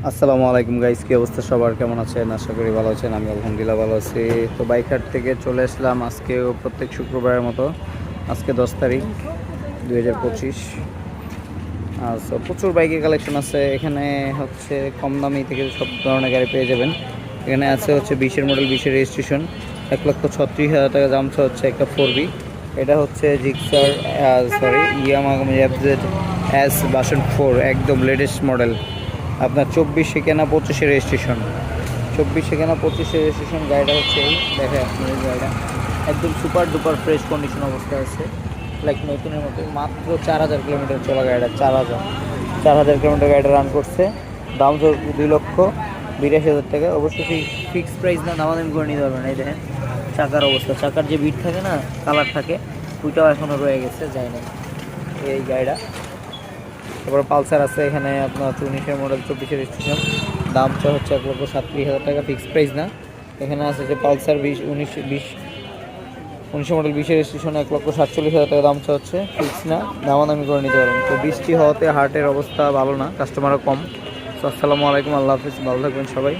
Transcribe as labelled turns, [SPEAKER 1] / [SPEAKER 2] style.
[SPEAKER 1] আসসালামু আলাইকুম গাইস, কি অবস্থা সবার? কেমন আছেন? আশা করি ভালো আছেন। আমি আলহামদুলিল্লাহ ভালো আছি। তো বাইক হাট থেকে চলে আসলাম আজকেও প্রত্যেক শুক্রবারের মতো। আজকে 10 তারিখ 2025। সো প্রচুর বাইকের কালেকশন আছে এখানে। হচ্ছে কম দামি থেকে সব ধরনের গাড়ি পেয়ে যাবেন। এখানে আছে হচ্ছে 20-এর মডেল, 20-এর রেজিস্ট্রেশন, 1,36,000 টাকা দাম হচ্ছে একটা 4B। এটা হচ্ছে Gixxer, sorry Yamaha FZ S version 4, একদম লেটেস্ট মডেল। আপনার 24-এ কেনা, 25-এর রেজিস্ট্রেশন। 24-এ কেনা, 25-এর রেজিস্ট্রেশন। গাড়িটা হচ্ছে এই দেখে আপনার এই গাড়িটা একদম সুপার ডুপার ফ্রেশ কন্ডিশন অবস্থায় আছে, লাইক নতুনের মতো। মাত্র 4,000 কিলোমিটার চলা গাড়িটা, 4,000 কিলোমিটার গাড়িটা রান করছে। দাম তো 2,82,000 টাকা। অবশ্যই ফিক্সড প্রাইস না, দামাদামি করে নিতে পারবেন। এই দেখেন চাকার অবস্থা, চাকার যে বিট থাকে না, কালার থাকে, ওইটাও এখনও রয়ে গেছে, যায় না এই গাড়িটা। তারপরে পালসার আছে এখানে আপনার 19-এর মডেল, 24-এর রেজিস্ট্রেশন। দামটা হচ্ছে 1,37,000 টাকা, ফিক্সড প্রাইস না। এখানে আছে যে পালসার 19 মডেল, 20-এর রেজিস্ট্রেশন, 1,47,000 টাকা দাম হচ্ছে, ফিক্স না, দামাদামি করে নিতে পারেন। তো বৃষ্টি হওয়াতে হাটের অবস্থা ভালো না, কাস্টমারও কম। তো আসসালামু আলাইকুম, আল্লাহ হাফিজ, ভালো থাকবেন সবাই।